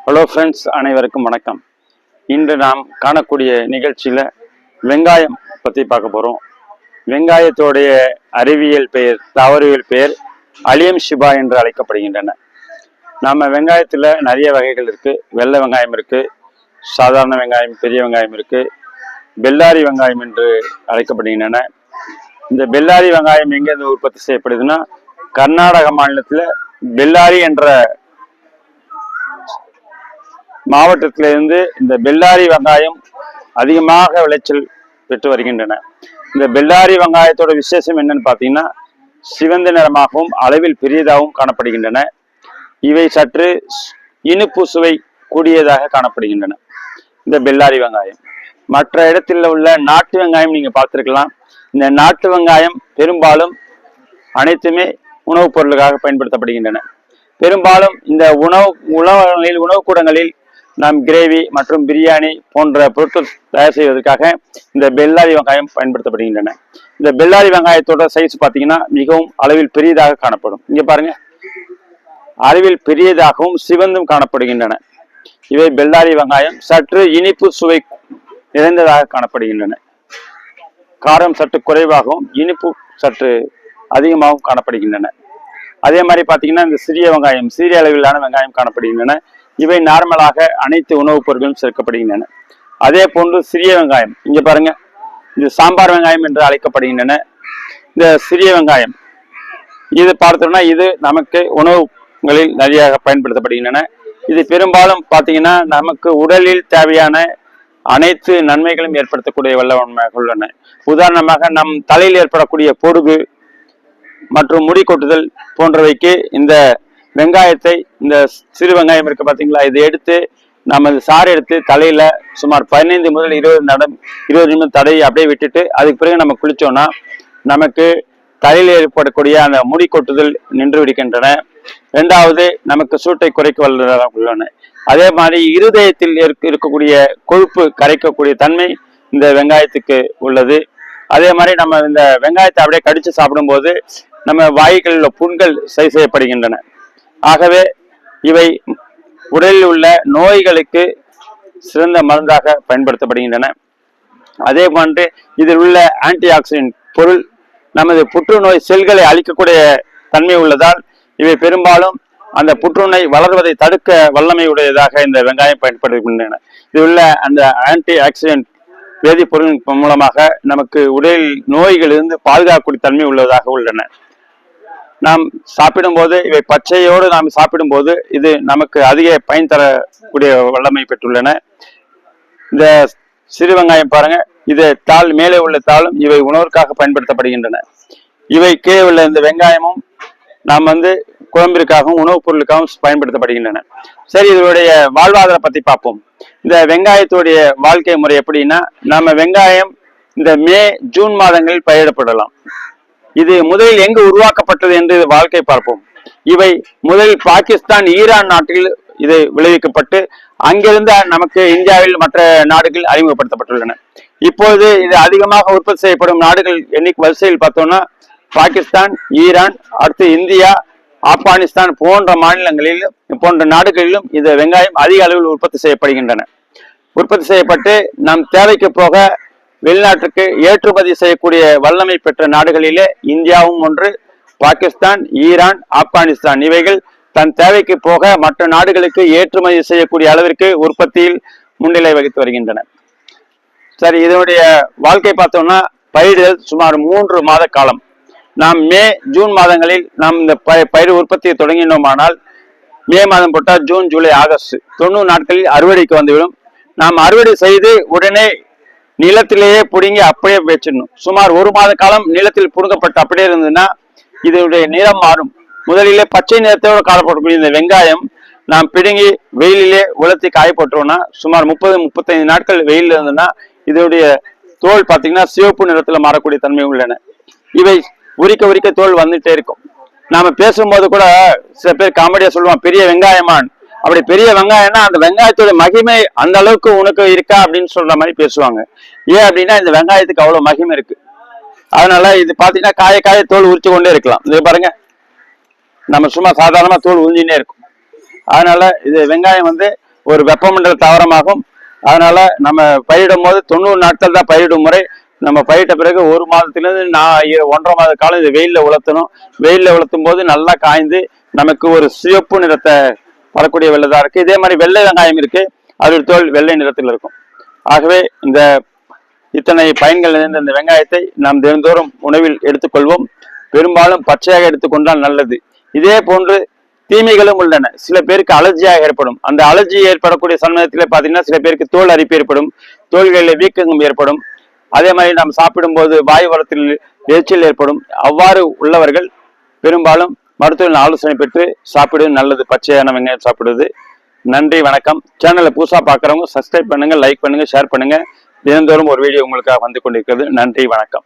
Hello friends, அனைவருக்கும் வணக்கம். இன்று நாம் காணக்கூடிய நிகழ்ச்சியில் வெங்காயம் பற்றி பார்க்க போகிறோம். வெங்காயத்தோடைய அறிவியல் பெயர், தாவரவியல் பெயர் அலியம் ஷிபா என்று அழைக்கப்படுகின்றன. நம்ம வெங்காயத்தில் நிறைய வகைகள் இருக்குது. வெள்ளை வெங்காயம் இருக்குது, சாதாரண வெங்காயம், பெரிய வெங்காயம் இருக்குது, பெல்லாரி வெங்காயம் என்று அழைக்கப்படுகின்றன. இந்த பெல்லாரி வெங்காயம் எங்கேருந்து உற்பத்தி செய்யப்படுதுன்னா, கர்நாடக மாநிலத்தில் பெல்லாரி என்ற மாவட்டத்திலிருந்து இந்த பெல்லாரி வெங்காயம் அதிகமாக விளைச்சல் பெற்று வருகின்றன. இந்த பெல்லாரி வெங்காயத்தோட விசேஷம் என்னன்னு பார்த்தீங்கன்னா, சிவந்த நிறமாகவும் அளவில் பெரியதாகவும் காணப்படுகின்றன. இவை சற்று இனிப்பு சுவை கூடியதாக காணப்படுகின்றன. இந்த பெல்லாரி வெங்காயம் மற்ற இடத்தில் உள்ள நாட்டு வெங்காயம் நீங்க பார்த்திருக்கலாம். இந்த நாட்டு வெங்காயம் பெரும்பாலும் அனைத்துமே உணவுப் பொருளுக்காக பயன்படுத்தப்படுகின்றன. பெரும்பாலும் இந்த உணவு கூடங்களில் நாம் கிரேவி மற்றும் பிரியாணி போன்ற பொருட்கள் தயார் செய்வதற்காக இந்த பெல்லாரி வெங்காயம் பயன்படுத்தப்படுகின்றன. இந்த பெல்லாரி வெங்காயத்தோட சைஸ் பார்த்தீங்கன்னா மிகவும் அளவில் பெரியதாக காணப்படும். இங்க பாருங்க, அளவில் பெரியதாகவும் சிவந்தும் காணப்படுகின்றன. இவை பெல்லாரி வெங்காயம். சற்று இனிப்பு சுவை நிறைந்ததாக காணப்படுகின்றன. காரம் சற்று குறைவாகவும் இனிப்பு சற்று அதிகமாகவும் காணப்படுகின்றன. அதே மாதிரி பார்த்தீங்கன்னா, இந்த சிறிய வெங்காயம், சிறிய அளவிலான வெங்காயம் காணப்படுகின்றன. இவை நார்மலாக அனைத்து உணவுப் பொருட்களும் சேர்க்கப்படுகின்றன. அதே போன்று சிறிய வெங்காயம், இங்க பாருங்க, இது சாம்பார் வெங்காயம் என்று அழைக்கப்படுகின்றன. இந்த சிறிய வெங்காயம் இது பார்த்தோம்னா இது நமக்கு உணவுகளில் நிறைய பயன்படுத்தப்படுகின்றன. இது பெரும்பாலும் பார்த்தீங்கன்னா நமக்கு உடலில் தேவையான அனைத்து நன்மைகளும் ஏற்படுத்தக்கூடிய வல்லமையாக உள்ளன. உதாரணமாக நம் தலையில் ஏற்படக்கூடிய பொடுகு மற்றும் முடி கொட்டுதல் போன்றவைக்கு இந்த வெங்காயத்தை, இந்த சிறு வெங்காயம் இருக்கு பார்த்தீங்களா, இதை எடுத்து நம்ம சாறு எடுத்து தலையில சுமார் 15 முதல் 20 நிமிடம் தடவி அப்படியே விட்டுட்டு அதுக்கு பிறகு நம்ம குளிச்சோம்னா நமக்கு தலையில் ஏற்படக்கூடிய அந்த முடி கொட்டுதல் நின்று விடுகின்றன. இரண்டாவது, நமக்கு சூட்டை குறைக்க வல்லதாக உள்ளன. அதே மாதிரி இருதயத்தில் இருக்கக்கூடிய கொழுப்பு கரைக்கக்கூடிய தன்மை இந்த வெங்காயத்துக்கு உள்ளது. அதே மாதிரி நம்ம இந்த வெங்காயத்தை அப்படியே கடிச்சு சாப்பிடும்போது நம்ம வாய்களில் உள்ள புண்கள் சரி செய்யப்படுகின்றன. ஆகவே இவை உடலில் உள்ள நோய்களுக்கு சிறந்த மருந்தாக பயன்படுத்தப்படுகின்றன. அதே போன்று இதில் உள்ள ஆன்டி ஆக்சிடென்ட் பொருள் நமது புற்றுநோய் செல்களை அழிக்கக்கூடிய தன்மை உள்ளதால் இவை பெரும்பாலும் அந்த புற்றுநோய் வளர்வதை தடுக்க வல்லமை உடையதாக இந்த வெங்காயம் பயன்படுகின்றன. இதில் உள்ள அந்த ஆன்டி ஆக்சிடென்ட் வேதிப்பொருள் மூலமாக நமக்கு உடலில் நோய்களிலிருந்து பாதுகாக்கக்கூடிய தன்மை உள்ளதாக உள்ளன. நாம் சாப்பிடும்போது இவை பச்சையோடு நாம் சாப்பிடும்போது இது நமக்கு அதிக பயன் தரக்கூடிய வல்லமை பெற்றுள்ளன. இந்த சிறு வெங்காயம் பாருங்க, இது தாள் மேலே உள்ள தாளும் இவை உணவிற்காக பயன்படுத்தப்படுகின்றன. இவை கீழே உள்ள இந்த வெங்காயமும் நாம் குழம்பிற்காகவும் உணவுப் பொருளுக்காகவும் பயன்படுத்தப்படுகின்றன. சரி, இதனுடைய வாழ்வாதாரம் பத்தி பார்ப்போம். இந்த வெங்காயத்துடைய வாழ்க்கை முறை எப்படின்னா, நம்ம வெங்காயம் இந்த மே ஜூன் மாதங்களில் பயிரிடப்படலாம். இது முதலில் எங்கு உருவாக்கப்பட்டது என்று வாழ்க்கை பார்ப்போம். இவை முதலில் பாகிஸ்தான், ஈரான் நாட்டில் இது விளைவிக்கப்பட்டு அங்கிருந்து நமக்கு இந்தியாவில் மற்ற நாடுகள் அறிமுகப்படுத்தப்பட்டுள்ளன. இப்போது இது அதிகமாக உற்பத்தி செய்யப்படும் நாடுகள் எண்ணிக்கை வரிசையில் பார்த்தோம்னா பாகிஸ்தான், ஈரான், அடுத்து இந்தியா, ஆப்கானிஸ்தான் போன்ற மாநிலங்களிலும் போன்ற நாடுகளிலும் இந்த வெங்காயம் அதிக அளவில் உற்பத்தி செய்யப்படுகின்றன. உற்பத்தி செய்யப்பட்டு நம் தேவைக்கு போக வெளிநாட்டுக்கு ஏற்றுமதி செய்யக்கூடிய வல்லமை பெற்ற நாடுகளிலே இந்தியாவும் ஒன்று. பாகிஸ்தான், ஈரான், ஆப்கானிஸ்தான் இவைகள் தன் தேவைக்கு போக மற்ற நாடுகளுக்கு ஏற்றுமதி செய்யக்கூடிய அளவிற்கு உற்பத்தியில் முன்னிலை வகித்து வருகின்றன. சரி, இதனுடைய வாழ்க்கை பார்த்தோம்னா பயிர்கள் சுமார் 3 மாத காலம். நாம் மே ஜூன் மாதங்களில் நாம் இந்த பயிர் உற்பத்தியை தொடங்கினோமானால் மே மாதம் போட்டால் ஜூன், ஜூலை, ஆகஸ்ட் 90 நாட்களில் அறுவடைக்கு வந்துவிடும். நாம் அறுவடை செய்து உடனே நிலத்திலேயே புடுங்கி அப்படியே வச்சிடணும். சுமார் 1 மாத காலம் நிலத்தில் புடுங்கப்பட்டு அப்படியே இருந்ததுன்னா இதனுடைய நிறம் மாறும். முதலிலே பச்சை நிறத்தோடு காணப்படக்கூடிய இந்த வெங்காயம் நாம் பிடுங்கி வெயிலிலே உலர்த்தி காயப்பட்டோம்னா சுமார் 30-35 நாட்கள் வெயில் இருந்ததுன்னா இதனுடைய தோல் பார்த்தீங்கன்னா சிவப்பு நிறத்துல மாறக்கூடிய தன்மை உள்ளன. இவை உரிக்க தோல் வந்துட்டே இருக்கும். நாம பேசும்போது கூட சில பேர் காமெடியா சொல்லுவான், பெரிய வெங்காயமான். அப்படி பெரிய வெங்காயம்னா அந்த வெங்காயத்தோட மகிமை அந்த அளவுக்கு உனக்கு இருக்கா அப்படின்னு சொல்ற மாதிரி பேசுவாங்க. ஏன் அப்படின்னா இந்த வெங்காயத்துக்கு அவ்வளவு மகிமை இருக்கு. அதனால இது பாத்தீங்கன்னா காய தோல் உரிச்சு கொண்டே இருக்கலாம். இது பாருங்க, நம்ம சும்மா சாதாரணமா தோல் உறிஞ்சினே இருக்கும். அதனால இது வெங்காயம் ஒரு வெப்பமண்டல தாவரமாகும். அதனால நம்ம பயிரிடும் போது 90 நாட்கள் தான் பயிரிடும் முறை. நம்ம பயிரிட்ட பிறகு 1 மாதத்திலிருந்து 1.5 மாத காலம் இது வெயில்ல உலர்த்தணும். வெயில்ல உலர்த்தும் போது நல்லா காய்ந்து நமக்கு ஒரு சிவப்பு நிறத்தை வரக்கூடிய வெள்ளை இருக்கு. இதே மாதிரி வெள்ளை வெங்காயம் இருக்கு, அது தோல் வெள்ளை நிறத்தில் இருக்கும். ஆகவே இந்த இத்தனை பயன்கள் நிறைந்த இந்த வெங்காயத்தை நாம் தினந்தோறும் உணவில் எடுத்துக்கொள்வோம். பெரும்பாலும் பச்சையாக எடுத்துக்கொண்டால் நல்லது. இதே போன்று தீமைகளும் உள்ளன. சில பேருக்கு அலர்ஜியாக ஏற்படும். அந்த அலர்ஜி ஏற்படக்கூடிய சமயத்தில் பார்த்தீங்கன்னா சில பேருக்கு தோல் அரிப்பு ஏற்படும், தோள்களில் வீக்கமும் ஏற்படும். அதே மாதிரி நாம் சாப்பிடும் போது வாயு வளத்தில் எரிச்சல் ஏற்படும். அவ்வாறு உள்ளவர்கள் பெரும்பாலும் மருத்துவ ஆலோசனை பெற்று சாப்பிடுவது நல்லது, பச்சையான வெங்காயம் சாப்பிடுவது. நன்றி, வணக்கம். சேனலை புதுசாக பார்க்குறவங்க சப்ஸ்கிரைப் பண்ணுங்க, லைக் பண்ணுங்க, ஷேர் பண்ணுங்க. தினந்தோறும் ஒரு வீடியோ உங்களுக்காக வந்து கொண்டிருக்கிறது. நன்றி, வணக்கம்.